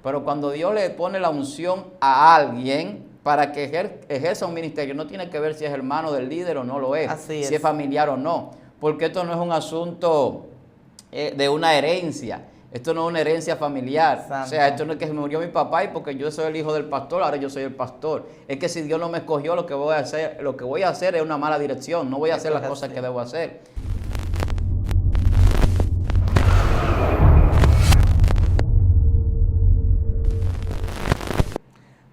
Pero cuando Dios le pone la unción a alguien para que ejerza un ministerio, no tiene que ver si es hermano del líder o no lo es, Así si es familiar o no, porque esto no es un asunto de una herencia. Esto no es una herencia familiar. Santo. O sea, esto no es que se me murió mi papá y porque yo soy el hijo del pastor, ahora yo soy el pastor. Es que si Dios no me escogió, lo que voy a hacer es una mala dirección. No voy a hacer las cosas que debo hacer.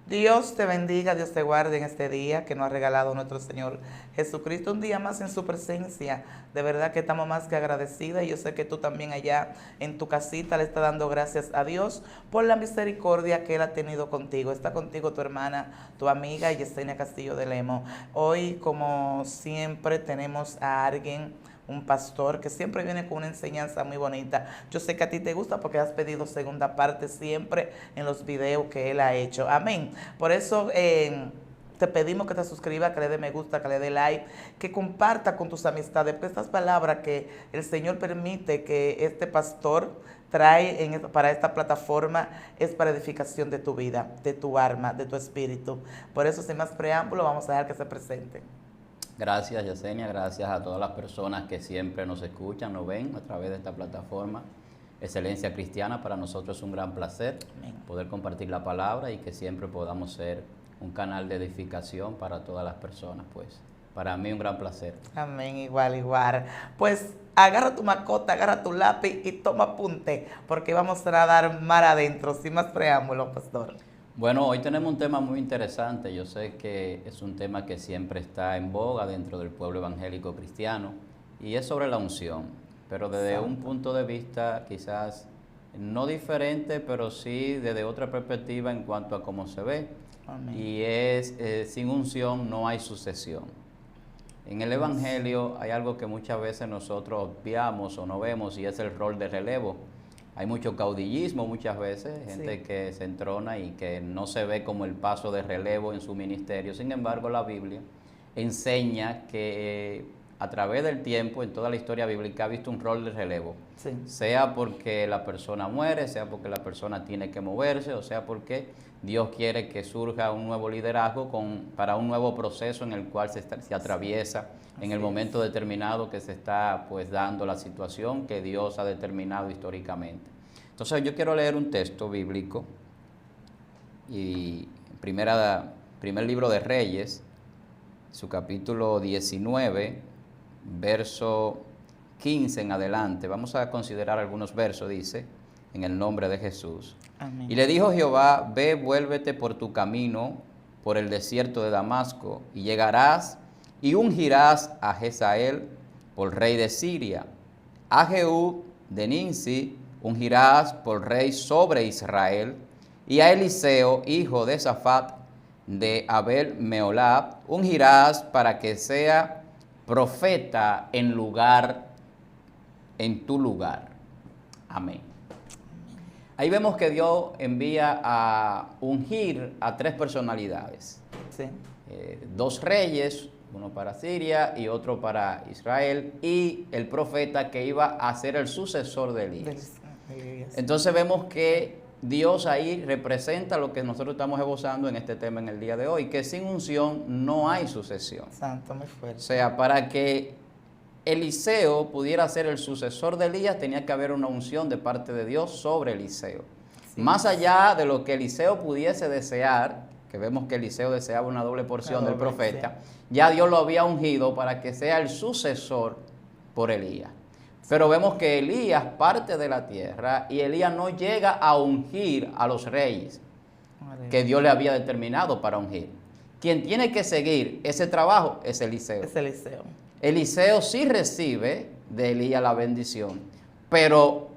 Dios te bendiga, Dios te guarde en este día que nos ha regalado nuestro Señor Jesucristo, un día más en su presencia. De verdad que estamos más que agradecidas y yo sé que tú también allá en tu casita le estás dando gracias a Dios por la misericordia que Él ha tenido contigo. Está contigo tu hermana, tu amiga Yesenia Castillo de Lemo. Hoy, como siempre, tenemos a alguien, un pastor que siempre viene con una enseñanza muy bonita. Yo sé que a ti te gusta porque has pedido segunda parte siempre en los videos que él ha hecho. Amén. Por eso te pedimos que te suscribas, que le dé me gusta, que le dé like, que comparta con tus amistades, porque estas palabras que el Señor permite que este pastor trae para esta plataforma es para edificación de tu vida, de tu alma, de tu espíritu. Por eso, sin más preámbulo, vamos a dejar que se presente. Gracias, Yesenia, gracias a todas las personas que siempre nos escuchan, nos ven a través de esta plataforma. Excelencia Cristiana, para nosotros es un gran placer poder compartir la palabra y que siempre podamos ser un canal de edificación para todas las personas, pues. Para mí un gran placer. Amén, igual, igual. Pues agarra tu mascota, agarra tu lápiz y toma apunte, porque vamos a dar mar adentro, sin más preámbulo, pastor. Bueno, hoy tenemos un tema muy interesante. Yo sé que es un tema que siempre está en boga dentro del pueblo evangélico cristiano y es sobre la unción, pero desde un punto de vista quizás no diferente, pero sí desde otra perspectiva en cuanto a cómo se ve. Amén. Y es, sin unción no hay sucesión. En el evangelio hay algo que muchas veces nosotros obviamos o no vemos y es el rol de relevo. Hay mucho caudillismo muchas veces, gente que se entrona y que no se ve como el paso de relevo en su ministerio. Sin embargo, la Biblia enseña que a través del tiempo, en toda la historia bíblica, ha visto un rol de relevo. Sea porque la persona muere, sea porque la persona tiene que moverse, o sea porque Dios quiere que surja un nuevo liderazgo para un nuevo proceso en el cual se atraviesa en el momento determinado que se está pues dando la situación que Dios ha determinado históricamente. Entonces yo quiero leer un texto bíblico y primer libro de Reyes, su capítulo 19, verso 15 en adelante. Vamos a considerar algunos versos, dice, en el nombre de Jesús. Amén. Y le dijo Jehová, ve, vuélvete por tu camino, por el desierto de Damasco, y llegarás y ungirás a Jezael por rey de Siria. A Jehú de Ninsi ungirás por rey sobre Israel, y a Eliseo, hijo de Safat, de Abel Meolab, ungirás para que sea profeta en tu lugar. Amén. Ahí vemos que Dios envía a ungir a tres personalidades. Sí. Dos reyes, uno para Siria y otro para Israel, y el profeta que iba a ser el sucesor de Elías. Entonces vemos que Dios ahí representa lo que nosotros estamos esbozando en este tema en el día de hoy, que sin unción no hay sucesión. Santo, muy fuerte. O sea, para que Eliseo pudiera ser el sucesor de Elías, tenía que haber una unción de parte de Dios sobre Eliseo. Sí. Más allá de lo que Eliseo pudiese desear, que vemos que Eliseo deseaba una doble porción del profeta, ya Dios lo había ungido para que sea el sucesor por Elías. Pero vemos que Elías parte de la tierra y Elías no llega a ungir a los reyes que Dios le había determinado para ungir. Quien tiene que seguir ese trabajo es Eliseo. Es Eliseo. Eliseo sí recibe de Elías la bendición, pero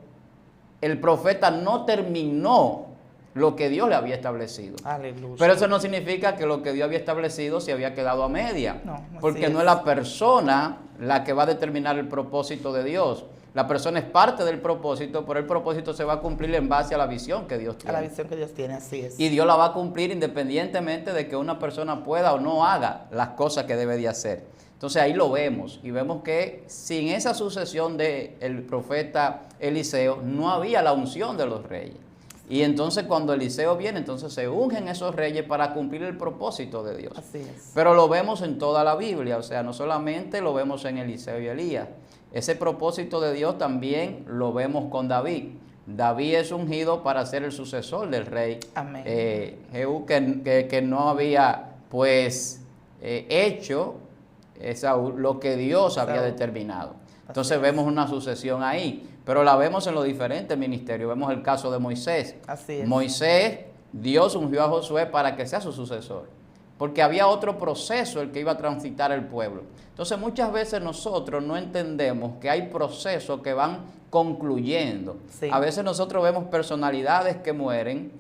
el profeta no terminó lo que Dios le había establecido. Aleluya. Pero eso no significa que lo que Dios había establecido se había quedado a media, porque no es la persona la que va a determinar el propósito de Dios. La persona es parte del propósito, pero el propósito se va a cumplir en base a la visión que Dios tiene. A la visión que Dios tiene, así es. Y Dios la va a cumplir independientemente de que una persona pueda o no haga las cosas que debe de hacer. Entonces ahí lo vemos y vemos que sin esa sucesión del profeta Eliseo no había la unción de los reyes. Y entonces cuando Eliseo viene, entonces se ungen esos reyes para cumplir el propósito de Dios. Así es. Pero lo vemos en toda la Biblia, o sea, no solamente lo vemos en Eliseo y Elías. Ese propósito de Dios también lo vemos con David. David es ungido para ser el sucesor del rey. Amén. Jehú que no había pues hecho lo que Dios había determinado. Entonces vemos una sucesión ahí, pero la vemos en los diferentes ministerios. Vemos el caso de Moisés. Así es. Moisés, Dios ungió a Josué para que sea su sucesor, porque había otro proceso el que iba a transitar el pueblo. Entonces muchas veces nosotros no entendemos que hay procesos que van concluyendo. Sí. A veces nosotros vemos personalidades que mueren,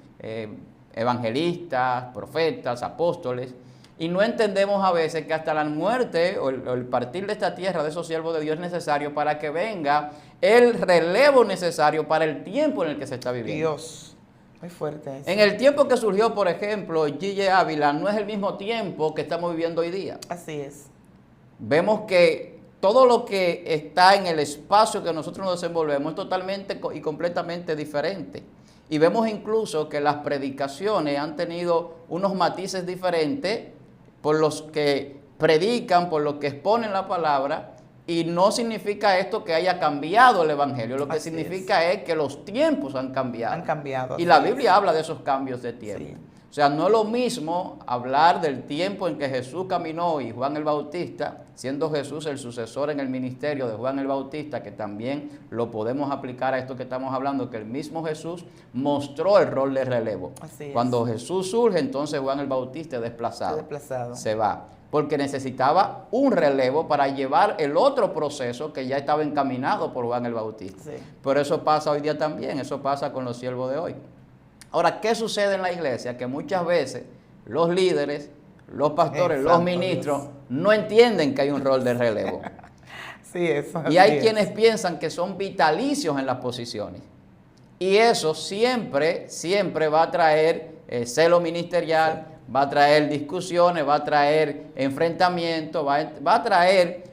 evangelistas, profetas, apóstoles, y no entendemos a veces que hasta la muerte o el partir de esta tierra de esos siervos de Dios es necesario para que venga el relevo necesario para el tiempo en el que se está viviendo. Dios, muy fuerte eso. En el tiempo que surgió, por ejemplo, Gigi Ávila, no es el mismo tiempo que estamos viviendo hoy día. Así es. Vemos que todo lo que está en el espacio que nosotros nos desenvolvemos es totalmente y completamente diferente. Y vemos incluso que las predicaciones han tenido unos matices diferentes por los que predican, por los que exponen la palabra, y no significa esto que haya cambiado el evangelio, lo que Así significa es que los tiempos han cambiado. Han cambiado. Y la Biblia habla de esos cambios de tiempo. Sí. O sea, no es lo mismo hablar del tiempo en que Jesús caminó y Juan el Bautista, siendo Jesús el sucesor en el ministerio de Juan el Bautista, que también lo podemos aplicar a esto que estamos hablando, que el mismo Jesús mostró el rol de relevo. Así es. Cuando Jesús surge, entonces Juan el Bautista es desplazado. Se va, porque necesitaba un relevo para llevar el otro proceso que ya estaba encaminado por Juan el Bautista. Sí. Pero eso pasa hoy día también, eso pasa con los siervos de hoy. Ahora, ¿qué sucede en la iglesia? Que muchas veces los líderes, los pastores, los ministros no entienden que hay un rol de relevo. Sí, eso. Y hay quienes piensan que son vitalicios en las posiciones. Y eso siempre va a traer celo ministerial, va a traer discusiones, va a traer enfrentamientos, va a traer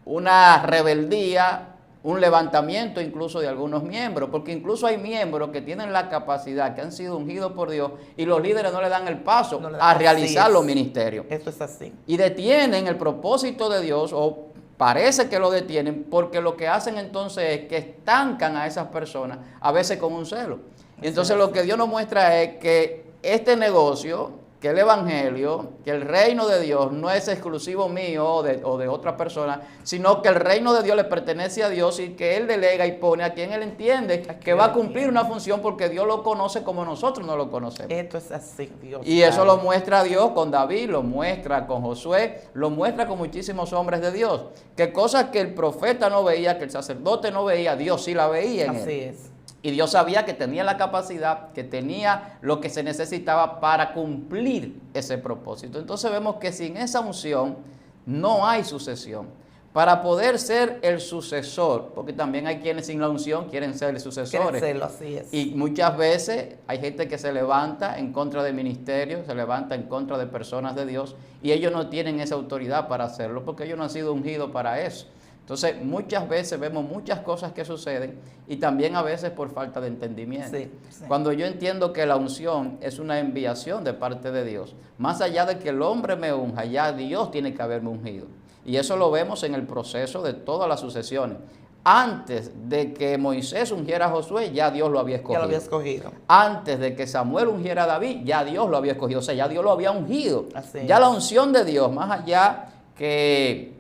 una rebeldía, un levantamiento incluso de algunos miembros, porque incluso hay miembros que tienen la capacidad, que han sido ungidos por Dios, y los líderes no le dan el paso a realizar los ministerios. Esto es así. Y detienen el propósito de Dios, o parece que lo detienen, porque lo que hacen entonces es que estancan a esas personas, a veces con un celo. Y entonces lo que Dios nos muestra es que este negocio, que el evangelio, que el reino de Dios no es exclusivo mío o de otra persona, sino que el reino de Dios le pertenece a Dios y que Él delega y pone a quien Él entiende que va a cumplir una función porque Dios lo conoce como nosotros no lo conocemos. Esto es así, Dios. Y eso lo muestra Dios con David, lo muestra con Josué, lo muestra con muchísimos hombres de Dios. Que cosas que el profeta no veía, que el sacerdote no veía, Dios sí la veía en él. Así es. Y Dios sabía que tenía la capacidad, que tenía lo que se necesitaba para cumplir ese propósito. Entonces vemos que sin esa unción no hay sucesión. Para poder ser el sucesor, porque también hay quienes sin la unción quieren ser sucesores. Quieren serlo, así es. Y muchas veces hay gente que se levanta en contra de ministerios, se levanta en contra de personas de Dios, y ellos no tienen esa autoridad para hacerlo, porque ellos no han sido ungidos para eso. Entonces, muchas veces vemos muchas cosas que suceden y también a veces por falta de entendimiento. Sí, sí. Cuando yo entiendo que la unción es una enviación de parte de Dios, más allá de que el hombre me unja, ya Dios tiene que haberme ungido. Y eso lo vemos en el proceso de todas las sucesiones. Antes de que Moisés ungiera a Josué, ya Dios lo había escogido. Ya lo había escogido. Antes de que Samuel ungiera a David, ya Dios lo había escogido. O sea, ya Dios lo había ungido. Así ya es. la unción de Dios, más allá que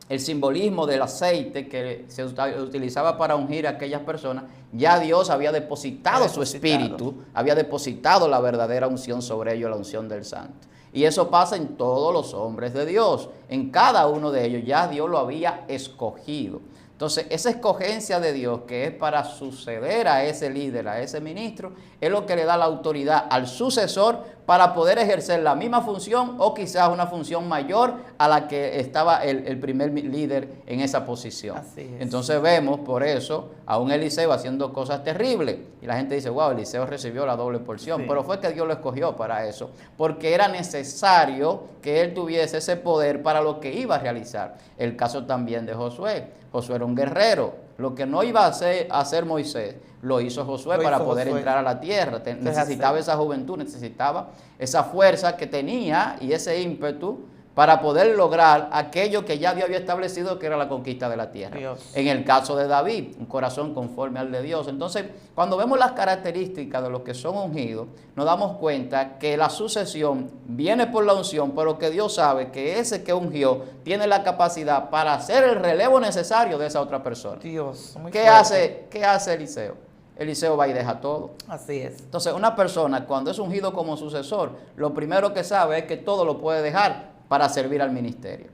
el simbolismo del aceite que se utilizaba para ungir a aquellas personas, ya Dios había depositado su espíritu, había depositado la verdadera unción sobre ellos, la unción del Santo. Y eso pasa en todos los hombres de Dios, en cada uno de ellos ya Dios lo había escogido. Entonces, esa escogencia de Dios, que es para suceder a ese líder, a ese ministro, es lo que le da la autoridad al sucesor para poder ejercer la misma función o quizás una función mayor a la que estaba el primer líder en esa posición. Así es. Entonces vemos por eso a un Eliseo haciendo cosas terribles. Y la gente dice, wow, Eliseo recibió la doble porción. Sí. Pero fue que Dios lo escogió para eso, porque era necesario que él tuviese ese poder para lo que iba a realizar. El caso también de Josué. Josué era un guerrero, Lo que no iba a hacer Moisés, lo hizo Josué para poder entrar a la tierra. Necesitaba esa juventud, necesitaba esa fuerza que tenía y ese ímpetu para poder lograr aquello que ya Dios había establecido, que era la conquista de la tierra. En el caso de David, un corazón conforme al de Dios. Entonces, cuando vemos las características de los que son ungidos, nos damos cuenta que la sucesión viene por la unción, pero que Dios sabe que ese que ungió tiene la capacidad para hacer el relevo necesario de esa otra persona. Dios, muy ¿Qué hace Eliseo? Eliseo va y deja todo. Así es. Entonces, una persona cuando es ungido como sucesor, lo primero que sabe es que todo lo puede dejar para servir al ministerio.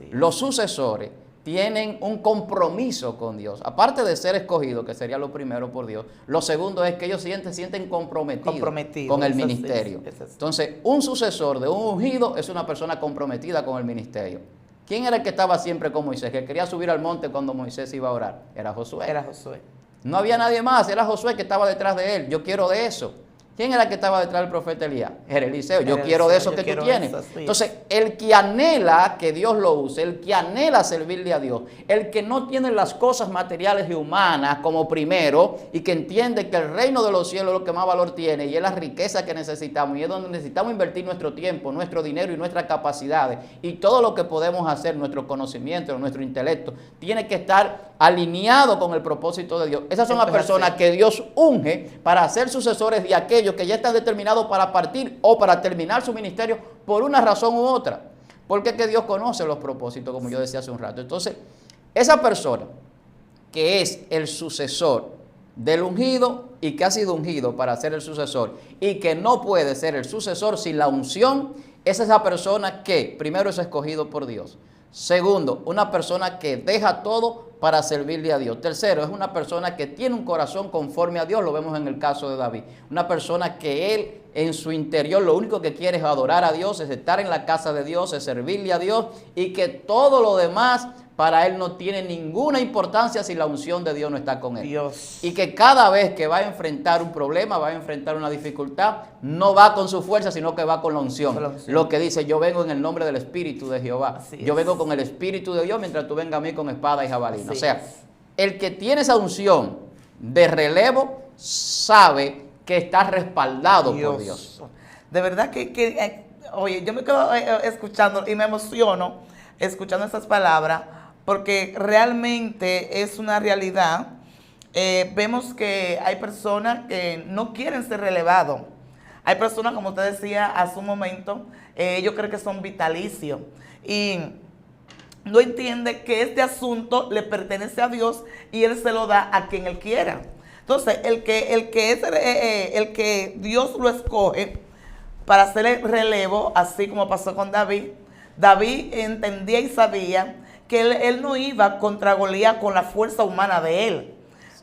Los sucesores tienen un compromiso con Dios. Aparte de ser escogidos, que sería lo primero por Dios, lo segundo es que ellos sienten comprometidos con el ministerio. Entonces, un sucesor de un ungido es una persona comprometida con el ministerio. ¿Quién era el que estaba siempre con Moisés? Que quería subir al monte cuando Moisés iba a orar. Era Josué. Era Josué. No había nadie más, era Josué que estaba detrás de él. Yo quiero de eso. ¿Quién era el que estaba detrás del profeta Elías? Era Eliseo. Yo quiero de eso que tú tienes. Entonces, el que anhela que Dios lo use, el que anhela servirle a Dios, el que no tiene las cosas materiales y humanas como primero y que entiende que el reino de los cielos es lo que más valor tiene y es la riqueza que necesitamos y es donde necesitamos invertir nuestro tiempo, nuestro dinero y nuestras capacidades y todo lo que podemos hacer, nuestro conocimiento, nuestro intelecto, tiene que estar alineado con el propósito de Dios. Esas son las personas que Dios unge para ser sucesores de aquellos que ya están determinados para partir o para terminar su ministerio por una razón u otra. Porque es que Dios conoce los propósitos, como yo decía hace un rato. Entonces, esa persona que es el sucesor del ungido y que ha sido ungido para ser el sucesor y que no puede ser el sucesor sin la unción, es esa persona que primero es escogido por Dios. Segundo, una persona que deja todo para servirle a Dios. Tercero, es una persona que tiene un corazón conforme a Dios, lo vemos en el caso de David. Una persona que él en su interior lo único que quiere es adorar a Dios, es estar en la casa de Dios, es servirle a Dios y que todo lo demás para él no tiene ninguna importancia si la unción de Dios no está con él. Y que cada vez que va a enfrentar un problema, va a enfrentar una dificultad, no va con su fuerza, sino que va con la unción. Lo que dice, yo vengo en el nombre del Espíritu de Jehová. Yo vengo con el Espíritu de Dios mientras tú vengas a mí con espada y jabalina. O sea, el que tiene esa unción de relevo sabe que está respaldado por Dios. De verdad oye, yo me quedo escuchando y me emociono escuchando estas palabras porque realmente es una realidad. Vemos que hay personas que no quieren ser relevados. Hay personas, como usted decía hace un momento, ellos creen que son vitalicios y no entiende que este asunto le pertenece a Dios y Él se lo da a quien Él quiera. Entonces, el que Dios lo escoge para hacer el relevo, así como pasó con David, David entendía y sabía que él no iba contra Goliat con la fuerza humana de él,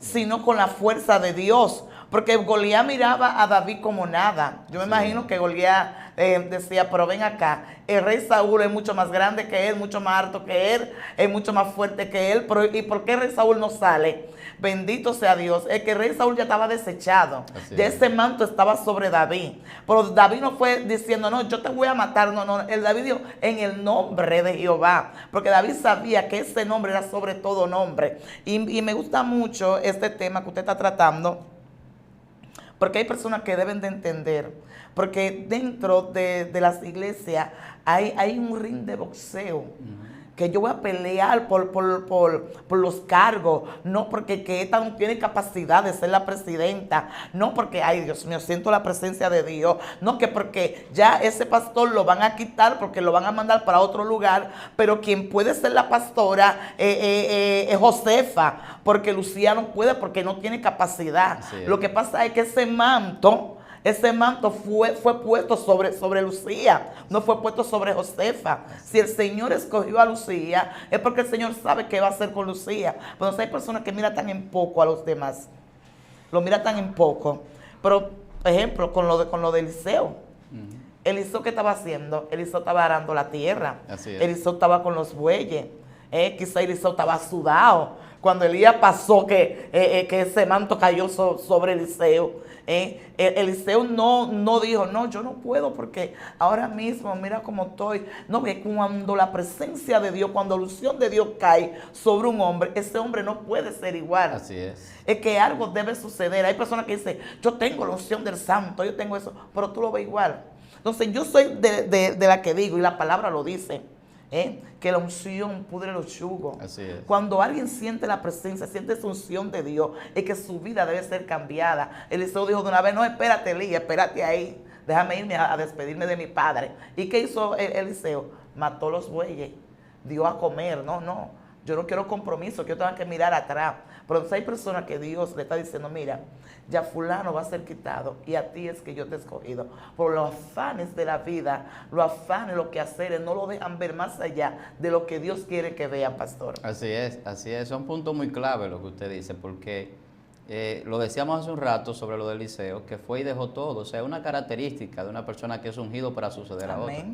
sino con la fuerza de Dios. Porque Goliat miraba a David como nada. Yo me imagino que Goliat decía, pero ven acá, el rey Saúl es mucho más grande que él, mucho más alto que él, es mucho más fuerte que él. ¿Y por qué el rey Saúl no sale? Bendito sea Dios. Es que el rey Saúl ya estaba desechado. Ya ese manto estaba sobre David. Pero David no fue diciendo, no, yo te voy a matar. No, no. El David dijo, en el nombre de Jehová. Porque David sabía que ese nombre era sobre todo nombre. Y me gusta mucho este tema que usted está tratando. Porque hay personas que deben de entender, porque dentro de las iglesias hay un ring de boxeo, que yo voy a pelear por los cargos, no porque que esta no tiene capacidad de ser la presidenta, no porque, ay Dios mío, siento la presencia de Dios, no que porque ya ese pastor lo van a quitar porque lo van a mandar para otro lugar, pero quien puede ser la pastora es Josefa, porque Lucía no puede porque no tiene capacidad. Lo que pasa es que ese manto fue puesto sobre Lucía, no fue puesto sobre Josefa. Si el Señor escogió a Lucía, es porque el Señor sabe qué va a hacer con Lucía. Pero hay personas que miran tan en poco a los demás, lo miran tan en poco. Pero, por ejemplo, con lo de Eliseo. Eliseo, ¿qué estaba haciendo? Eliseo estaba arando la tierra. Eliseo estaba con los bueyes. Quizá Eliseo estaba sudado. Cuando Elías pasó que ese manto cayó sobre Eliseo, Eliseo no dijo, no, yo no puedo porque ahora mismo mira cómo estoy. No, que cuando la presencia de Dios, cuando la unción de Dios cae sobre un hombre, ese hombre no puede ser igual. Así es. Es que algo debe suceder. Hay personas que dicen, yo tengo la unción del santo, yo tengo eso, pero tú lo ves igual. Entonces yo soy de la que digo, y la palabra lo dice, que la unción pudre los yugos. Así es. Cuando alguien siente la presencia, siente esa unción de Dios, es que su vida debe ser cambiada. Eliseo dijo de una vez, no, espérate, Elías, espérate ahí, déjame irme a despedirme de mi padre. ¿Y qué hizo Eliseo? Mató los bueyes, dio a comer. No, yo no quiero compromiso, que yo tenga que mirar atrás. Pero hay personas que Dios le está diciendo, mira, ya fulano va a ser quitado y a ti es que yo te he escogido. Por los afanes de la vida, los afanes, los quehaceres, no lo dejan ver más allá de lo que Dios quiere que vean, pastor. Así es, así es. Es un punto muy clave lo que usted dice, porque lo decíamos hace un rato sobre lo de Eliseo, que fue y dejó todo. O sea, una característica de una persona que es ungido para suceder a otra.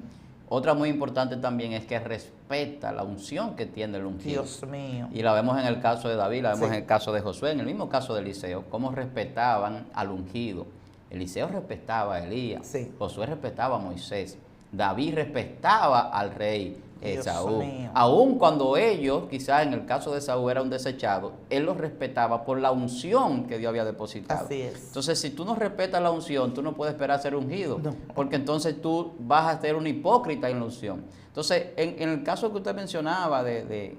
Otra muy importante también es que respeta la unción que tiene el ungido. Dios mío. Y la vemos en el caso de David, la vemos en el caso de Josué, en el mismo caso de Eliseo, cómo respetaban al ungido. Eliseo respetaba a Elías, Josué respetaba a Moisés, David respetaba al rey Saúl. Aun cuando ellos, quizás en el caso de Saúl era un desechado, él los respetaba por la unción que Dios había depositado. Así es. Entonces, si tú no respetas la unción, tú no puedes esperar ser ungido, porque entonces tú vas a ser un hipócrita en la unción. Entonces, en el caso que usted mencionaba de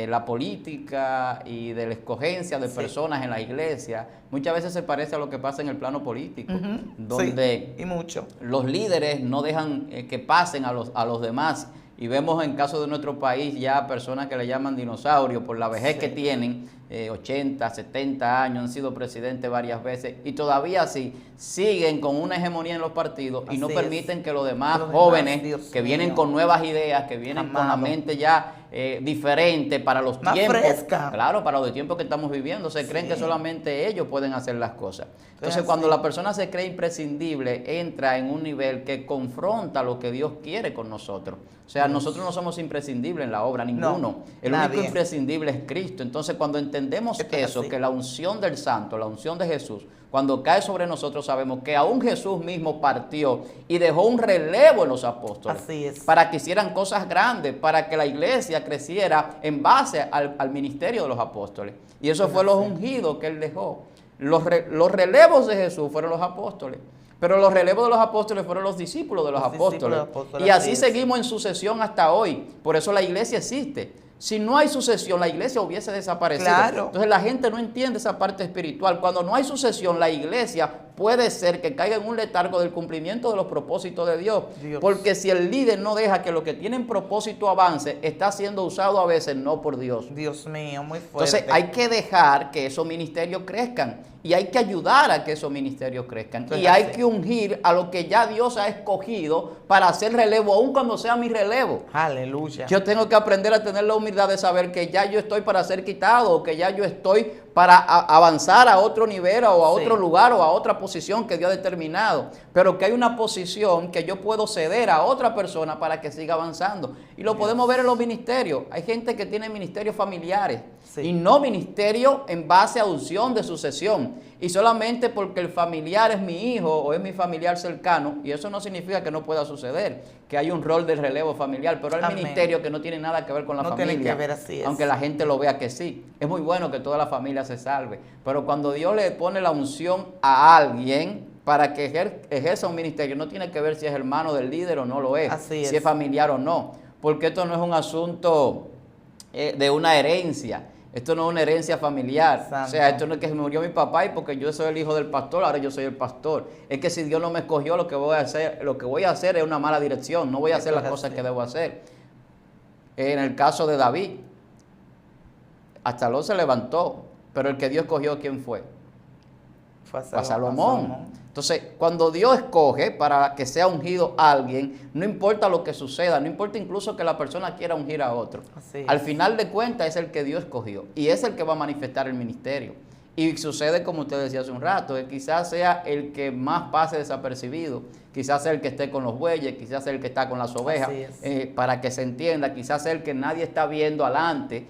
la política y de la escogencia de personas en la iglesia, muchas veces se parece a lo que pasa en el plano político, donde y mucho. Los líderes no dejan que pasen a los demás. Y vemos en caso de nuestro país ya personas que le llaman dinosaurios por la vejez que tienen, 80, 70 años, han sido presidentes varias veces y todavía así siguen con una hegemonía en los partidos y no permiten que los demás jóvenes que vienen con nuevas ideas, que vienen con la mente ya diferente para los tiempos, claro, para los tiempos que estamos viviendo, se creen que solamente ellos pueden hacer las cosas. Entonces, cuando la persona se cree imprescindible, entra en un nivel que confronta lo que Dios quiere con nosotros. O sea, nosotros no somos imprescindibles en la obra, ninguno. El único imprescindible es Cristo. Entonces, cuando entendemos eso, que la unción del Santo, la unción de Jesús, cuando cae sobre nosotros, sabemos que aún Jesús mismo partió y dejó un relevo en los apóstoles para que hicieran cosas grandes, para que la iglesia creciera en base al ministerio de los apóstoles. Y eso fue los ungidos que él dejó. Los relevos de Jesús fueron los apóstoles, pero los relevos de los apóstoles fueron los discípulos de los apóstoles. Y así seguimos en sucesión hasta hoy. Por eso la iglesia existe. Si no hay sucesión, la iglesia hubiese desaparecido. Entonces la gente no entiende esa parte espiritual. Cuando no hay sucesión, la iglesia puede ser que caiga en un letargo del cumplimiento de los propósitos de Dios. Porque si el líder no deja que lo que tiene en propósito avance, está siendo usado a veces no por Dios. Dios mío, muy fuerte. Entonces hay que dejar que esos ministerios crezcan y hay que ayudar a que esos ministerios crezcan. Y hay que ungir a lo que ya Dios ha escogido para hacer relevo, aun cuando sea mi relevo. Aleluya. Yo tengo que aprender a tener la humildad de saber que ya yo estoy para ser quitado, o que ya yo estoy para avanzar a otro nivel o a otro lugar o a otra posición que Dios ha determinado, pero que hay una posición que yo puedo ceder a otra persona para que siga avanzando. Y lo podemos ver en los ministerios. Hay gente que tiene ministerios familiares y no ministerios en base a unción de sucesión, y solamente porque el familiar es mi hijo o es mi familiar cercano, y eso no significa que no pueda suceder, que hay un rol de relevo familiar, pero hay ministerio que no tiene nada que ver con la familia, tiene que ver, así es. Aunque la gente lo vea que sí. Es muy bueno que toda la familia se salve, pero cuando Dios le pone la unción a alguien para que ejerza un ministerio, no tiene que ver si es hermano del líder o no lo es, si es familiar o no, porque esto no es un asunto de una herencia. Esto no es una herencia familiar. O sea, esto no es que se murió mi papá y porque yo soy el hijo del pastor, ahora yo soy el pastor. Es que si Dios no me escogió, lo que voy a hacer es una mala dirección. No voy a hacer las cosas que debo hacer. En el caso de David, Absalón se levantó, pero el que Dios escogió, ¿quién fue? Fue a Salomón. Entonces, cuando Dios escoge para que sea ungido a alguien, no importa lo que suceda, no importa incluso que la persona quiera ungir a otro. Al final de cuentas es el que Dios escogió y es el que va a manifestar el ministerio. Y sucede como usted decía hace un rato, que quizás sea el que más pase desapercibido, quizás sea el que esté con los bueyes, quizás sea el que está con las ovejas, para que se entienda, quizás sea el que nadie está viendo adelante,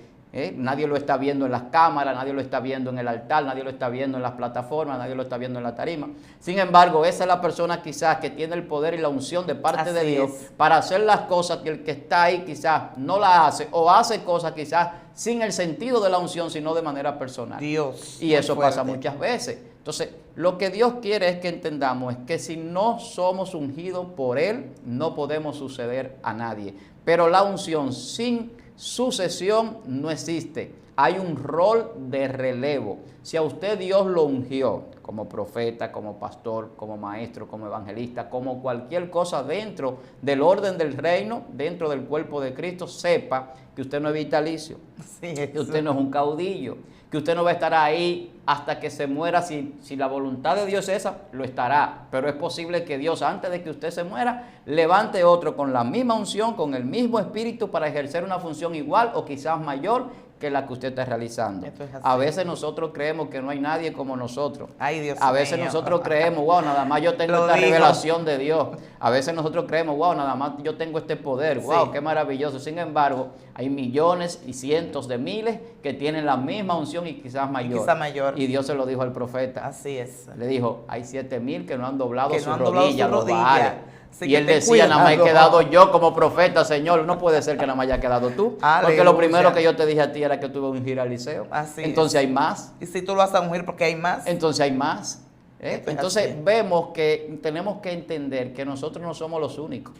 Nadie lo está viendo en las cámaras, nadie lo está viendo en el altar, nadie lo está viendo en las plataformas, nadie lo está viendo en la tarima. Sin embargo, esa es la persona quizás que tiene el poder y la unción de parte de Dios para hacer las cosas que el que está ahí quizás no la hace, o hace cosas quizás sin el sentido de la unción, sino de manera personal. Dios. Y eso pasa muchas veces. Entonces, lo que Dios quiere es que entendamos es que si no somos ungidos por Él, no podemos suceder a nadie. Pero la unción sin sucesión no existe. Hay un rol de relevo. Si a usted Dios lo ungió como profeta, como pastor, como maestro, como evangelista, como cualquier cosa dentro del orden del reino, dentro del cuerpo de Cristo, sepa que usted no es vitalicio, que usted no es un caudillo, que usted no va a estar ahí hasta que se muera. Si la voluntad de Dios es esa, lo estará. Pero es posible que Dios, antes de que usted se muera, levante otro con la misma unción, con el mismo espíritu, para ejercer una función igual o quizás mayor que la que usted está realizando. A veces nosotros creemos que no hay nadie como nosotros. Ay, Dios a veces mío. Nosotros creemos, wow, nada más yo tengo esta revelación de Dios. A veces nosotros creemos, wow, nada más yo tengo este poder, wow, qué maravilloso. Sin embargo, hay millones y cientos de miles que tienen la misma unción y quizás mayor. Y Dios se lo dijo al profeta. Así es. Le dijo, hay 7,000 que no han doblado su rodilla, los Baales. Sí, y él decía, nada más he quedado yo como profeta, Señor. No puede ser que nada más haya quedado tú. Aleluya. Porque lo primero que yo te dije a ti era que tú ibas a ungir a Eliseo. Así Entonces hay más. Y si tú lo vas a ungir, porque hay más. Entonces hay más. Entonces vemos que tenemos que entender que nosotros no somos los únicos.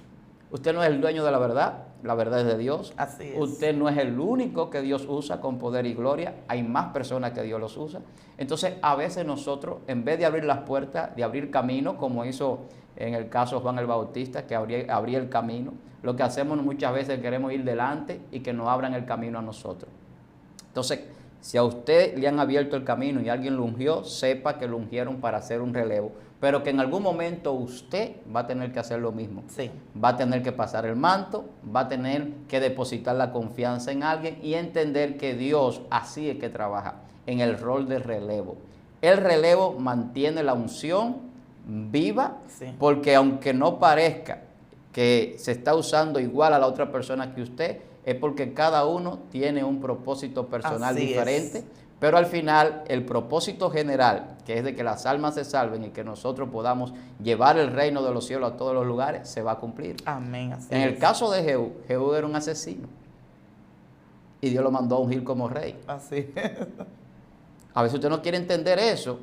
Usted no es el dueño de la verdad es de Dios. Así es. Usted no es el único que Dios usa con poder y gloria. Hay más personas que Dios los usa. Entonces, a veces nosotros, en vez de abrir las puertas, de abrir camino, como hizo en el caso de Juan el Bautista, que abría el camino, lo que hacemos muchas veces es queremos ir delante y que nos abran el camino a nosotros. Entonces, si a usted le han abierto el camino y alguien lo ungió, sepa que lo ungieron para hacer un relevo, pero que en algún momento usted va a tener que hacer lo mismo. Sí. Va a tener que pasar el manto, va a tener que depositar la confianza en alguien y entender que Dios así es que trabaja, en el rol de relevo. El relevo mantiene la unción viva, porque aunque no parezca que se está usando igual a la otra persona que usted, es porque cada uno tiene un propósito personal diferente, pero al final el propósito general, que es de que las almas se salven y que nosotros podamos llevar el reino de los cielos a todos los lugares, se va a cumplir. Amén. En el caso de Jehú, Jehú era un asesino y Dios lo mandó a ungir como rey. Así. A veces usted no quiere entender eso,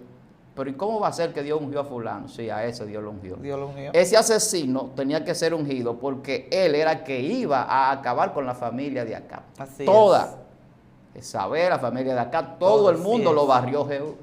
pero ¿y cómo va a ser que Dios ungió a fulano? Sí, a ese Dios lo ungió. Dios lo ungió. Ese asesino tenía que ser ungido porque él era el que iba a acabar con la familia de acá. Así toda. Isabel, la familia de acá, todo el mundo lo barrió Jehú.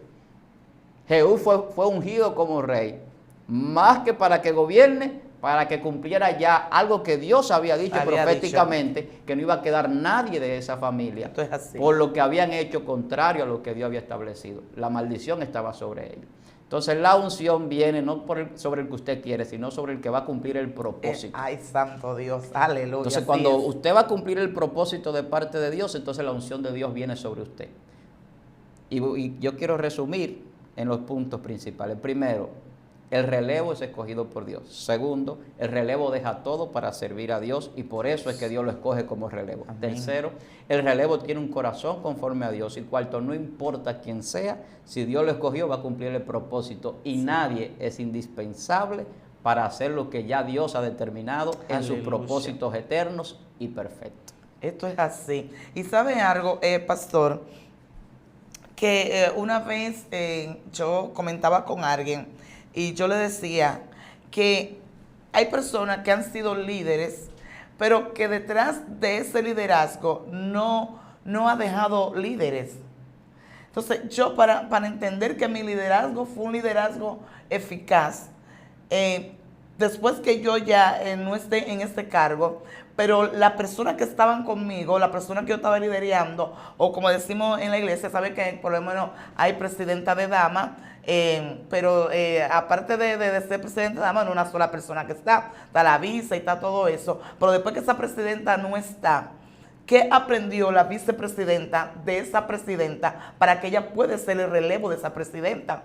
Jehú fue ungido como rey, más que para que gobierne, para que cumpliera ya algo que Dios había dicho proféticamente, que no iba a quedar nadie de esa familia, por lo que habían hecho contrario a lo que Dios había establecido. La maldición estaba sobre ellos. Entonces la unción viene no sobre el que usted quiere, sino sobre el que va a cumplir el propósito. Ay, santo Dios, aleluya. Entonces cuando usted va a cumplir el propósito de parte de Dios, entonces la unción de Dios viene sobre usted. Y yo quiero resumir en los puntos principales. Primero, el relevo es escogido por Dios. Segundo, el relevo deja todo para servir a Dios y por eso es que Dios lo escoge como relevo. Amén. Tercero, el relevo tiene un corazón conforme a Dios. Y cuarto, no importa quién sea, si Dios lo escogió va a cumplir el propósito y nadie es indispensable para hacer lo que ya Dios ha determinado en sus propósitos eternos y perfectos. Esto es así. Y ¿sabe algo, pastor? Que una vez yo comentaba con alguien y yo le decía que hay personas que han sido líderes, pero que detrás de ese liderazgo no ha dejado líderes. Entonces yo para entender que mi liderazgo fue un liderazgo eficaz, después que yo ya no esté en este cargo, pero las personas que estaban conmigo, la persona que yo estaba liderando, o como decimos en la iglesia, sabe que por lo menos hay presidenta de dama, pero aparte de ser presidenta de dama, no es una sola persona que está la vice y está todo eso, pero después que esa presidenta no está, ¿qué aprendió la vicepresidenta de esa presidenta para que ella pueda ser el relevo de esa presidenta?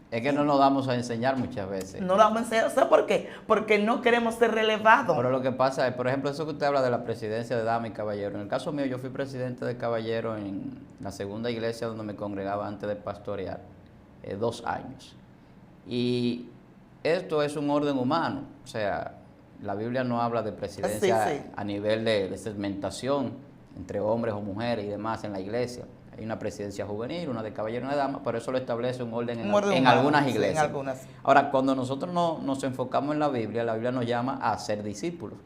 Es que no nos damos a enseñar muchas veces. No lo vamos a enseñar. ¿Sabes por qué? Porque no queremos ser relevados. Pero lo que pasa es, por ejemplo, eso que usted habla de la presidencia de dama y caballero. En el caso mío, yo fui presidente de caballero en la segunda iglesia donde me congregaba antes de pastorear, 2 años. Y esto es un orden humano. O sea, la Biblia no habla de presidencia Sí. a nivel de segmentación entre hombres o mujeres y demás en la iglesia. Hay una presidencia juvenil, una de caballero y una de dama, pero eso lo establece un orden en humano, algunas sí, iglesias. en algunas. Ahora, cuando nosotros nos enfocamos en la Biblia nos llama a ser discípulos.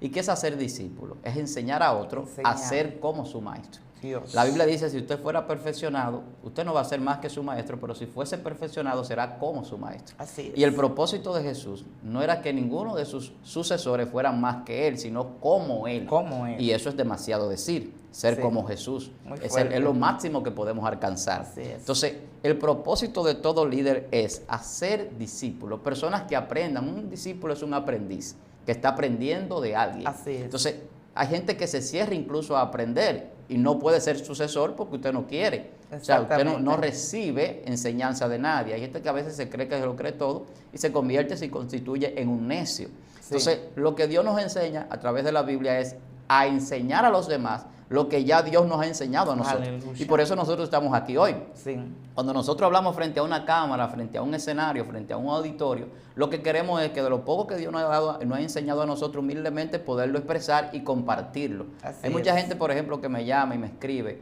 ¿Y qué es hacer discípulos? Es enseñar a otro a ser como su maestro. Dios. La Biblia dice, si usted fuera perfeccionado, usted no va a ser más que su maestro, pero si fuese perfeccionado será como su maestro. Así es. Y el propósito de Jesús no era que ninguno de sus sucesores fueran más que él, sino como él. Como él. Y eso es demasiado decir, ser Sí. como Jesús. Muy Es fuerte. lo máximo que podemos alcanzar. Así es. Entonces, el propósito de todo líder es hacer discípulos, personas que aprendan. Un discípulo es un aprendiz que está aprendiendo de alguien. Así es. Entonces, hay gente que se cierra incluso a aprender y no puede ser sucesor porque usted no quiere. O sea, usted no recibe enseñanza de nadie. Hay gente que a veces se cree que se lo cree todo y se convierte, se constituye en un necio. Sí. Entonces, lo que Dios nos enseña a través de la Biblia es a enseñar a los demás lo que ya Dios nos ha enseñado a nosotros. Aleluya. Y por eso nosotros estamos aquí hoy. Sí. Cuando nosotros hablamos frente a una cámara, frente a un escenario, frente a un auditorio, lo que queremos es que de lo poco que Dios nos ha enseñado a nosotros humildemente, poderlo expresar y compartirlo. Así Hay mucha es. gente, por ejemplo, que me llama y me escribe,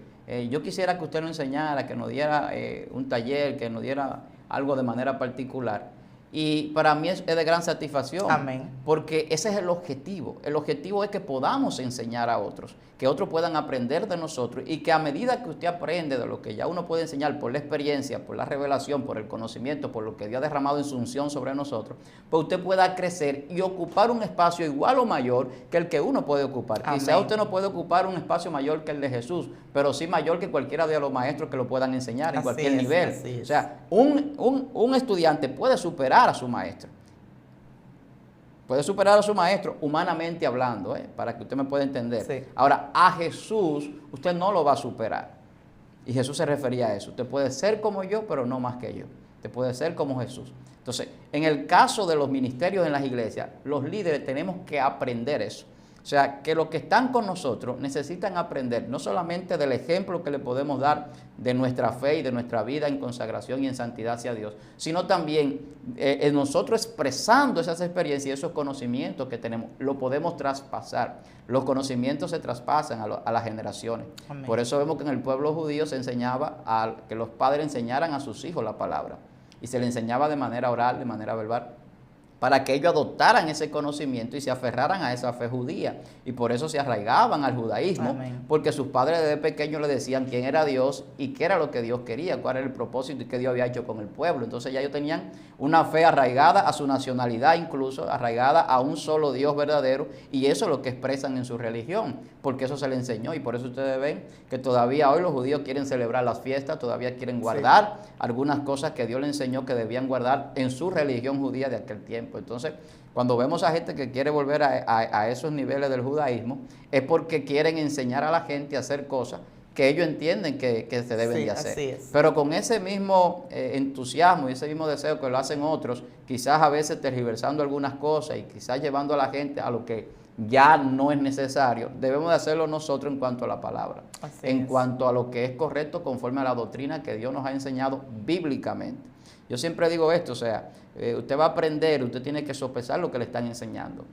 yo quisiera que usted nos enseñara, que nos diera un taller, que nos diera algo de manera particular. Y para mí es de gran satisfacción. Amén. Porque ese es el objetivo. El objetivo es que podamos enseñar a otros, que otros puedan aprender de nosotros y que a medida que usted aprende de lo que ya uno puede enseñar por la experiencia, por la revelación, por el conocimiento, por lo que Dios ha derramado en su unción sobre nosotros, pues usted pueda crecer y ocupar un espacio igual o mayor que el que uno puede ocupar. Amén. Quizá usted no puede ocupar un espacio mayor que el de Jesús, pero sí mayor que cualquiera de los maestros que lo puedan enseñar en Así cualquier es, nivel. así es. O sea, un estudiante puede superar a su maestro. Puede superar a su maestro humanamente hablando, para que usted me pueda entender. Sí. Ahora, a Jesús usted no lo va a superar. Y Jesús se refería a eso. Usted puede ser como yo, pero no más que yo. Usted puede ser como Jesús. Entonces, en el caso de los ministerios en las iglesias, los líderes tenemos que aprender eso. O sea, que los que están con nosotros necesitan aprender no solamente del ejemplo que le podemos dar de nuestra fe y de nuestra vida en consagración y en santidad hacia Dios, sino también en nosotros expresando esas experiencias y esos conocimientos que tenemos, lo podemos traspasar. Los conocimientos se traspasan a las generaciones. Amén. Por eso vemos que en el pueblo judío se enseñaba a que los padres enseñaran a sus hijos la palabra. Y se le enseñaba de manera oral, de manera verbal, para que ellos adoptaran ese conocimiento y se aferraran a esa fe judía. Y por eso se arraigaban al judaísmo, Amén. porque sus padres desde pequeños le decían quién era Dios y qué era lo que Dios quería, cuál era el propósito y qué Dios había hecho con el pueblo. Entonces ya ellos tenían una fe arraigada a su nacionalidad, incluso arraigada a un solo Dios verdadero, y eso es lo que expresan en su religión, porque eso se le enseñó. Y por eso ustedes ven que todavía hoy los judíos quieren celebrar las fiestas, todavía quieren guardar algunas cosas que Dios les enseñó que debían guardar en su religión judía de aquel tiempo. Entonces, cuando vemos a gente que quiere volver a esos niveles del judaísmo, es porque quieren enseñar a la gente a hacer cosas que ellos entienden que se deben de hacer. Así es. Pero con ese mismo entusiasmo y ese mismo deseo que lo hacen otros, quizás a veces tergiversando algunas cosas y quizás llevando a la gente a lo que ya no es necesario, debemos de hacerlo nosotros en cuanto a la palabra, en cuanto a lo que es correcto conforme a la doctrina que Dios nos ha enseñado bíblicamente. Yo siempre digo esto, o sea, usted va a aprender, usted tiene que sopesar lo que le están enseñando,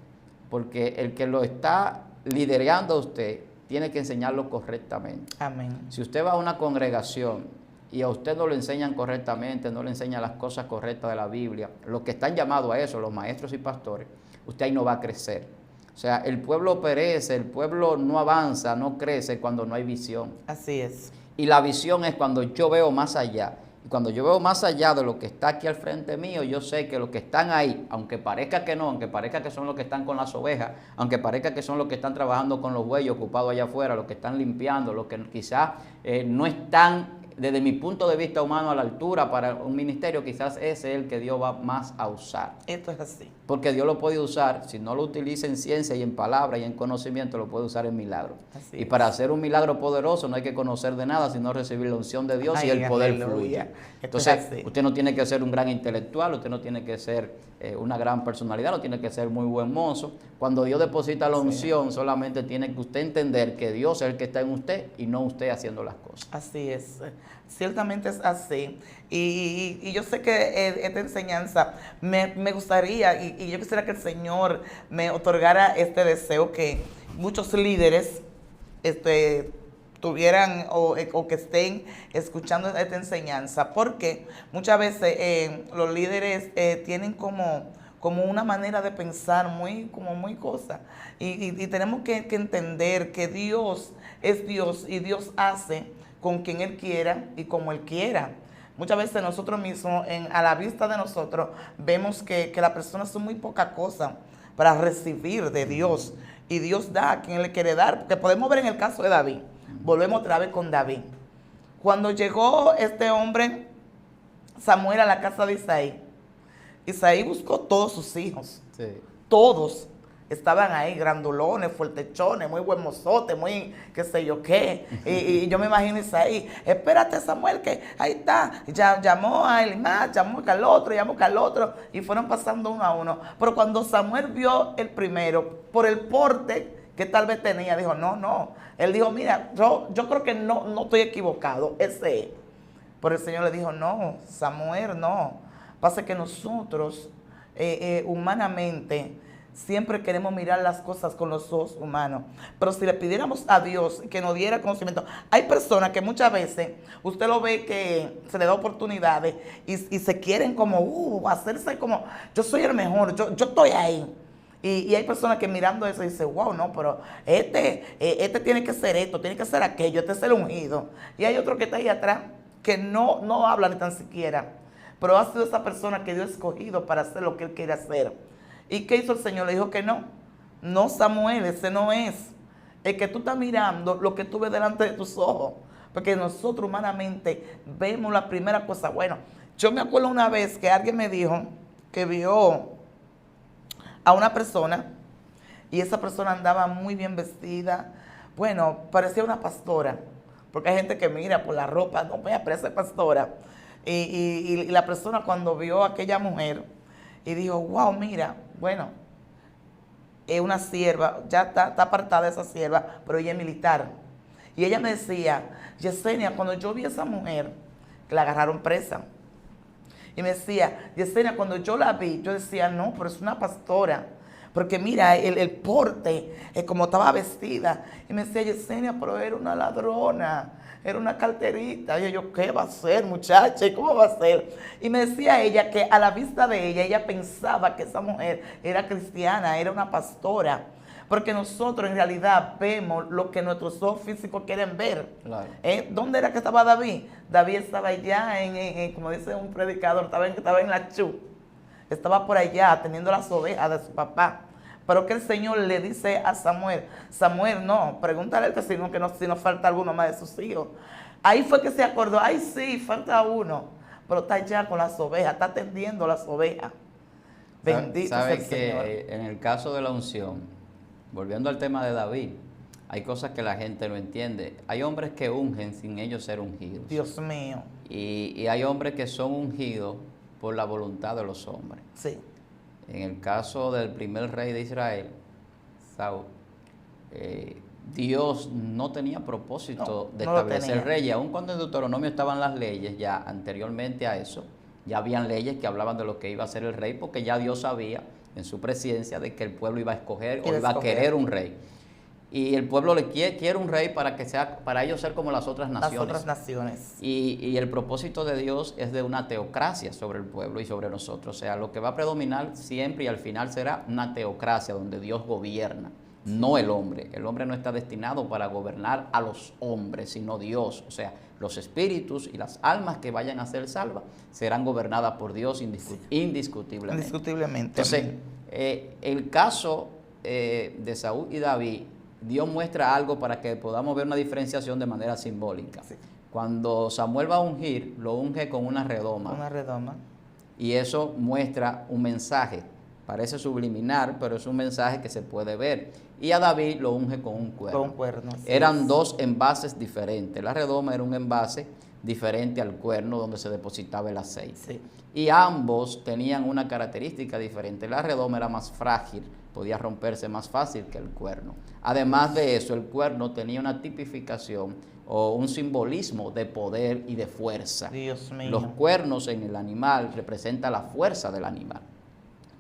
porque el que lo está liderando a usted tiene que enseñarlo correctamente. Amén. Si usted va a una congregación y a usted no le enseñan correctamente, no le enseñan las cosas correctas de la Biblia, los que están llamados a eso, los maestros y pastores, usted ahí no va a crecer. O sea, el pueblo perece, el pueblo no avanza, no crece cuando no hay visión. Así es. Y la visión es cuando yo veo más allá. Y cuando yo veo más allá de lo que está aquí al frente mío, yo sé que los que están ahí, aunque parezca que no, aunque parezca que son los que están con las ovejas, aunque parezca que son los que están trabajando con los bueyes ocupados allá afuera, los que están limpiando, los que quizás no están desde mi punto de vista humano, a la altura para un ministerio, quizás ese es el que Dios va más a usar. Esto es así. Porque Dios lo puede usar, si no lo utiliza en ciencia y en palabra y en conocimiento, lo puede usar en milagro. Así y es. para hacer un milagro poderoso no hay que conocer de nada, sino recibir la unción de Dios y el poder fluye. Entonces, usted no tiene que ser un gran intelectual, usted no tiene que ser una gran personalidad, no tiene que ser muy buen mozo. Cuando Dios deposita la unción, solamente tiene que usted entender que Dios es el que está en usted y no usted haciendo las cosas. Así es, ciertamente es así. Y yo sé que esta enseñanza me gustaría, y yo quisiera que el Señor me otorgara este deseo, que muchos líderes tuvieran o que estén escuchando esta enseñanza, porque muchas veces los líderes tienen como una manera de pensar muy cosa, y tenemos que entender que Dios es Dios y Dios hace con quien Él quiera y como Él quiera. Muchas veces nosotros mismos, a la vista de nosotros, vemos que las personas son muy poca cosa para recibir de Dios, y Dios da a quien le quiere dar, porque podemos ver en el caso de David. Volvemos otra vez con David. Cuando llegó este hombre, Samuel, a la casa de Isaí, Isaí buscó todos sus hijos. Sí. Todos estaban ahí, grandulones, fuertechones, muy buen mozote, muy qué sé yo qué. Y yo me imagino Isaí, espérate Samuel, que ahí está. Ya llamó a Elimás, llamó al otro, y fueron pasando uno a uno. Pero cuando Samuel vio el primero, por el porte que tal vez tenía, dijo, no. Él dijo, mira, yo creo que no estoy equivocado, ese es. Pero el Señor le dijo, no, Samuel, no. Pasa que nosotros, humanamente, siempre queremos mirar las cosas con los ojos humanos. Pero si le pidiéramos a Dios que nos diera conocimiento, hay personas que muchas veces usted lo ve que se le da oportunidades y se quieren como hacerse como, yo soy el mejor, yo estoy ahí. Y hay personas que mirando eso dicen, wow, no, pero este tiene que ser esto, tiene que ser aquello, este es el ungido. Y hay otro que está ahí atrás que no habla ni tan siquiera, pero ha sido esa persona que Dios ha escogido para hacer lo que Él quiere hacer. ¿Y qué hizo el Señor? Le dijo que no, Samuel, ese no es. El que tú estás mirando, lo que tú ves delante de tus ojos. Porque nosotros humanamente vemos la primera cosa. Bueno, yo me acuerdo una vez que alguien me dijo que vio a una persona, y esa persona andaba muy bien vestida. Bueno, parecía una pastora, porque hay gente que mira por la ropa, no, me parece pastora. Y la persona cuando vio a aquella mujer y dijo, wow, mira, bueno, es una sierva, ya está apartada esa sierva, pero ella es militar. Y ella me decía, Yesenia, cuando yo vi a esa mujer, que la agarraron presa, y me decía, Yesenia, cuando yo la vi, yo decía, no, pero es una pastora. Porque mira, el porte, como estaba vestida. Y me decía, Yesenia, pero era una ladrona, era una carterita. Y yo, ¿qué va a ser, muchacha? ¿Cómo va a ser? Y me decía ella que a la vista de ella pensaba que esa mujer era cristiana, era una pastora. Porque nosotros en realidad vemos lo que nuestros ojos físicos quieren ver. Claro. ¿Dónde era que estaba David? David estaba allá, como dice un predicador, estaba en la Chu. Estaba por allá atendiendo las ovejas de su papá. Pero que el Señor le dice a Samuel, Samuel, no, pregúntale al vecino que si nos falta alguno más de sus hijos. Ahí fue que se acordó, ay sí, falta uno. Pero está allá con las ovejas, está atendiendo las ovejas. Bendito sea el Señor. ¿Sabe que en el caso de la unción, volviendo al tema de David, hay cosas que la gente no entiende? Hay hombres que ungen sin ellos ser ungidos. Dios mío. Y hay hombres que son ungidos por la voluntad de los hombres. Sí. En el caso del primer rey de Israel, Saúl, Dios no tenía propósito de establecer reyes. Aun cuando en Deuteronomio estaban las leyes, ya anteriormente a eso, ya habían leyes que hablaban de lo que iba a ser el rey, porque ya Dios sabía en su presencia de que el pueblo iba a escoger o iba a querer un rey. Y el pueblo le quiere un rey para que sea, para ellos ser como las otras naciones. Las otras naciones. Y el propósito de Dios es de una teocracia sobre el pueblo y sobre nosotros. O sea, lo que va a predominar siempre y al final será una teocracia donde Dios gobierna, no el hombre. El hombre no está destinado para gobernar a los hombres, sino Dios. O sea, los espíritus y las almas que vayan a ser salvas serán gobernadas por Dios indiscutiblemente. Indiscutiblemente. Entonces, el caso de Saúl y David, Dios muestra algo para que podamos ver una diferenciación de manera simbólica. Sí. Cuando Samuel va a ungir, lo unge con una redoma. Una redoma. Y eso muestra un mensaje. Parece subliminal, pero es un mensaje que se puede ver. Y a David lo unge con un cuerno. Con un cuerno. Eran dos envases diferentes. La redoma era un envase diferente al cuerno donde se depositaba el aceite. Sí. Y ambos tenían una característica diferente. La redoma era más frágil, podía romperse más fácil que el cuerno. Además de eso, el cuerno tenía una tipificación o un simbolismo de poder y de fuerza. Dios mío. Los cuernos en el animal representan la fuerza del animal.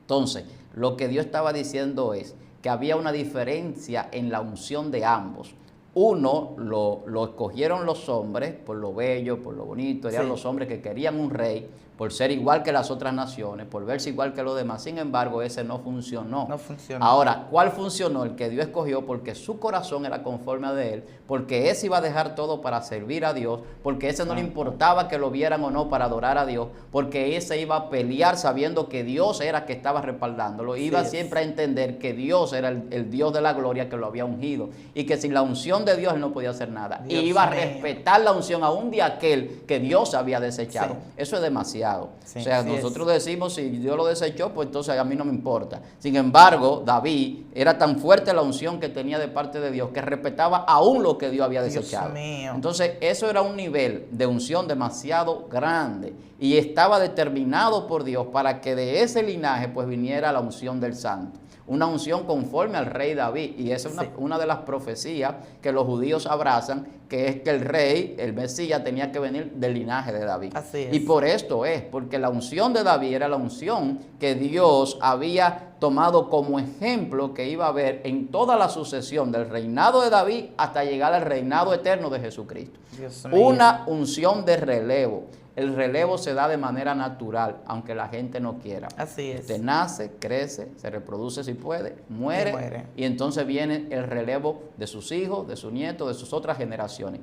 Entonces, lo que Dios estaba diciendo es que había una diferencia en la unción de ambos. Uno lo escogieron los hombres por lo bello, por lo bonito, eran los hombres que querían un rey, por ser igual que las otras naciones, por verse igual que los demás. Sin embargo, ese no funcionó. No funcionó. Ahora, ¿cuál funcionó? El que Dios escogió, porque su corazón era conforme a de él, porque ese iba a dejar todo para servir a Dios, porque ese no le importaba que lo vieran o no para adorar a Dios, porque ese iba a pelear sabiendo que Dios era que estaba respaldándolo, iba siempre a entender que Dios era el Dios de la gloria que lo había ungido, y que sin la unción de Dios él no podía hacer nada, y iba a respetar la unción aún de aquel que Dios había desechado. Eso es demasiado. Sí, o sea, nosotros decimos, si Dios lo desechó, pues entonces a mí no me importa. Sin embargo, David era tan fuerte la unción que tenía de parte de Dios que respetaba aún lo que Dios había desechado. Dios mío. Entonces, eso era un nivel de unción demasiado grande y estaba determinado por Dios para que de ese linaje pues viniera la unción del santo. Una unción conforme al rey David, y esa es una de las profecías que los judíos abrazan, que es que el rey, el Mesías, tenía que venir del linaje de David. Así es. Y por esto es, porque la unción de David era la unción que Dios había tomado como ejemplo que iba a haber en toda la sucesión del reinado de David hasta llegar al reinado eterno de Jesucristo. Dios mío. Una unción de relevo. El relevo se da de manera natural, aunque la gente no quiera. Así es. Usted nace, crece, se reproduce si puede, muere. Y entonces viene el relevo de sus hijos, de sus nietos, de sus otras generaciones.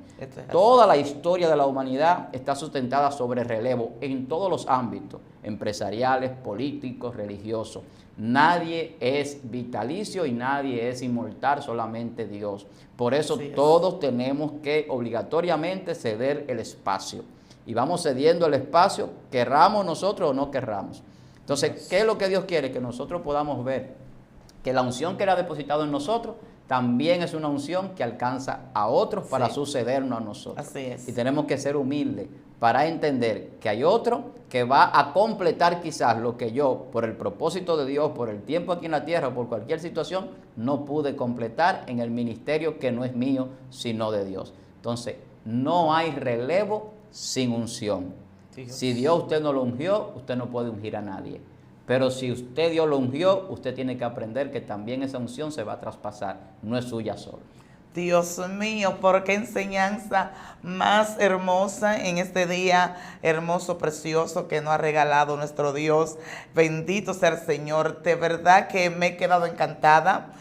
Toda la historia de la humanidad está sustentada sobre relevo en todos los ámbitos, empresariales, políticos, religiosos. Nadie es vitalicio y nadie es inmortal, solamente Dios. Por eso todos tenemos que obligatoriamente ceder el espacio. Y vamos cediendo el espacio, querramos nosotros o no querramos. Entonces, ¿qué es lo que Dios quiere? Que nosotros podamos ver que la unción que Él ha depositado en nosotros también es una unción que alcanza a otros para sucedernos a nosotros. Así es. Y tenemos que ser humildes para entender que hay otro que va a completar quizás lo que yo, por el propósito de Dios, por el tiempo aquí en la tierra, por cualquier situación, no pude completar en el ministerio que no es mío, sino de Dios. Entonces, no hay relevo sin unción. Si Dios usted no lo ungió, usted no puede ungir a nadie. Pero si usted Dios lo ungió, usted tiene que aprender que también esa unción se va a traspasar, no es suya solo. Dios mío, por qué enseñanza más hermosa en este día hermoso, precioso que nos ha regalado nuestro Dios. Bendito sea el Señor. De verdad que me he quedado encantada.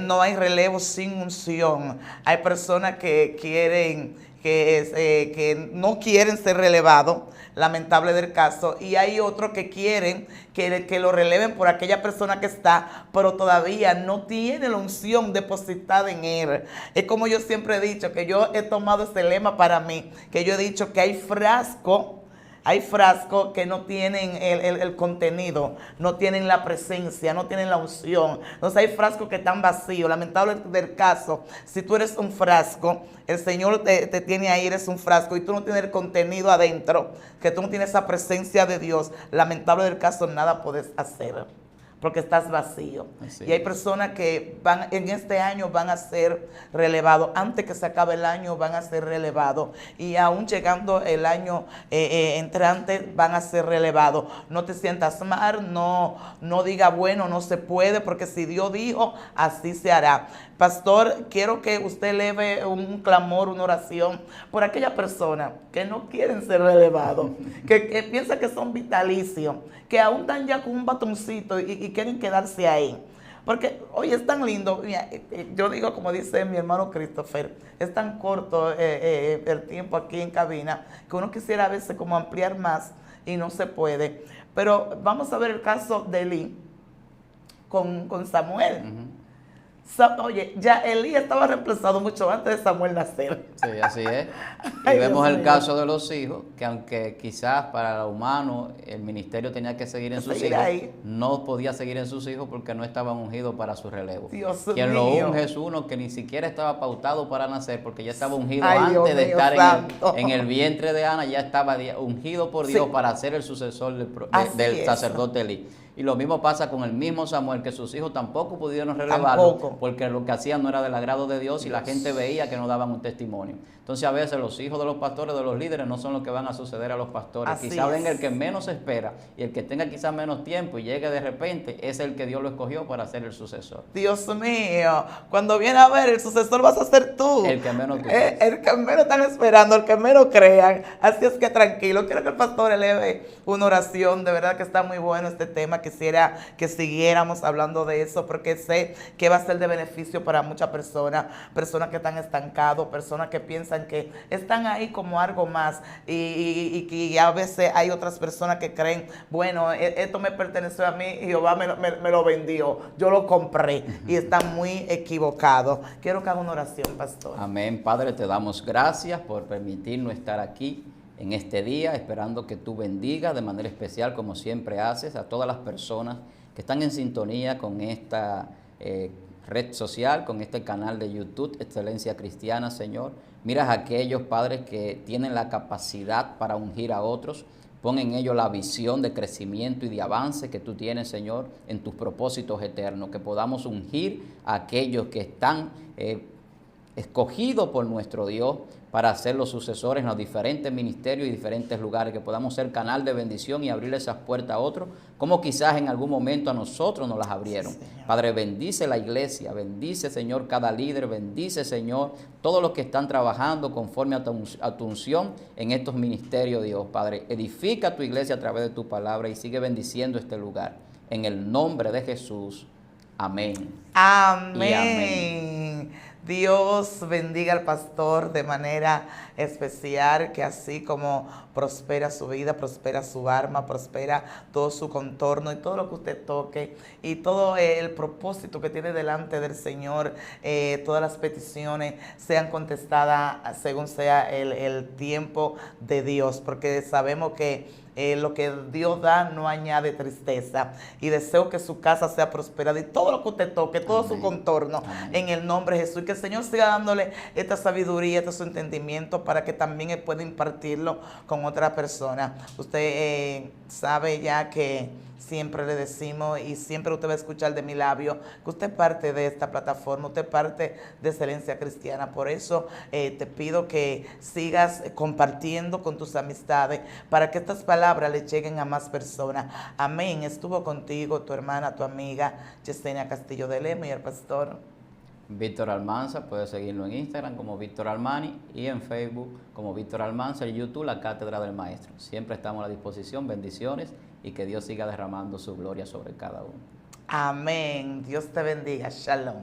No hay relevo sin unción. Hay personas que quieren que no quieren ser relevados, lamentable del caso, y hay otros que quieren que lo releven por aquella persona que está, pero todavía no tiene la unción depositada en él. Es como yo siempre he dicho, que yo he tomado este lema para mí, que yo he dicho que hay frascos que no tienen el contenido, no tienen la presencia, no tienen la unción. Entonces hay frascos que están vacíos. Lamentable del caso, si tú eres un frasco, el Señor te tiene ahí, eres un frasco y tú no tienes el contenido adentro, que tú no tienes esa presencia de Dios, lamentable del caso, nada puedes hacer, porque estás vacío. Así y hay personas que en este año van a ser relevados, antes que se acabe el año van a ser relevados, y aún llegando el año entrante van a ser relevados. No te sientas mal, no diga bueno, no se puede, porque si Dios dijo, así se hará. Pastor, quiero que usted eleve un clamor, una oración por aquellas personas que no quieren ser relevados, que piensan que son vitalicios, que aún están ya con un batoncito y quieren quedarse ahí. Porque hoy es tan lindo, mira, yo digo como dice mi hermano Christopher, es tan corto el tiempo aquí en cabina, que uno quisiera a veces como ampliar más y no se puede. Pero vamos a ver el caso de Eli con Samuel. Oye, ya Elías estaba reemplazado mucho antes de Samuel nacer. Sí, así es. Y Ay, vemos Dios el mío. caso de los hijos, que aunque quizás para los humanos el ministerio tenía que seguir en sus Seguir hijos, ahí. no podía seguir en sus hijos porque no estaban ungidos para su relevo. Dios Quien lo mío. unge es uno que ni siquiera estaba pautado para nacer porque ya estaba ungido Ay, Dios antes de mío, estar santo. en el vientre de Ana, ya estaba ungido por Dios Sí. para ser el sucesor Así del es. sacerdote Elí. Y lo mismo pasa con el mismo Samuel, que sus hijos tampoco pudieron relevarlo Tampoco. porque lo que hacían no era del agrado de Dios y la gente veía que no daban un testimonio. Entonces a veces los hijos de los pastores, de los líderes, no son los que van a suceder a los pastores. Así Quizá es. venga el que menos espera y el que tenga quizá menos tiempo y llegue de repente, es el que Dios lo escogió para ser el sucesor. Dios mío, cuando viene a ver, el sucesor vas a ser tú. El que menos tú El que menos están esperando, el que menos crean. Así es que tranquilo, quiero que el pastor eleve una oración. De verdad que está muy bueno este tema. Quisiera que siguiéramos hablando de eso porque sé que va a ser de beneficio para muchas personas que están estancados, personas que piensan que están ahí como algo más y a veces hay otras personas que creen, bueno, esto me perteneció a mí y Jehová me lo vendió, yo lo compré y están muy equivocados. Quiero que haga una oración, pastor. Amén. Padre, te damos gracias por permitirnos estar aquí en este día, esperando que tú bendigas de manera especial, como siempre haces, a todas las personas que están en sintonía con esta red social, con este canal de YouTube, Excelencia Cristiana, Señor. Miras a aquellos padres que tienen la capacidad para ungir a otros. Pon en ellos la visión de crecimiento y de avance que tú tienes, Señor, en tus propósitos eternos. Que podamos ungir a aquellos que están escogidos por nuestro Dios para ser los sucesores en los diferentes ministerios y diferentes lugares, que podamos ser canal de bendición y abrirle esas puertas a otros, como quizás en algún momento a nosotros nos las abrieron. Sí, Padre, bendice la iglesia, bendice, Señor, cada líder, bendice, Señor, todos los que están trabajando conforme a tu unción en estos ministerios, Dios. Padre, edifica tu iglesia a través de tu palabra y sigue bendiciendo este lugar. En el nombre de Jesús. Amén. Amén. Y amén. Dios bendiga al pastor de manera especial, que así como prospera su vida, prospera su alma, prospera todo su contorno y todo lo que usted toque y todo el propósito que tiene delante del Señor, todas las peticiones sean contestadas según sea el tiempo de Dios, porque sabemos que lo que Dios da no añade tristeza, y deseo que su casa sea prosperada y todo lo que usted toque, todo Amén. Su contorno, Amén. En el nombre de Jesús, y que el Señor siga dándole esta sabiduría, este su entendimiento para que también Él pueda impartirlo con otra persona. Usted sabe ya que siempre le decimos y siempre usted va a escuchar de mi labio que usted es parte de esta plataforma, usted es parte de Excelencia Cristiana. Por eso te pido que sigas compartiendo con tus amistades para que estas palabras le lleguen a más personas. Amén. Estuvo contigo tu hermana, tu amiga Yesenia Castillo de Lemos y el pastor Víctor Almanza. Puedes seguirlo en Instagram como Víctor Almani y en Facebook como Víctor Almanza, y YouTube La Cátedra del Maestro. Siempre estamos a la disposición. Bendiciones y que Dios siga derramando su gloria sobre cada uno. Amén. Dios te bendiga. Shalom.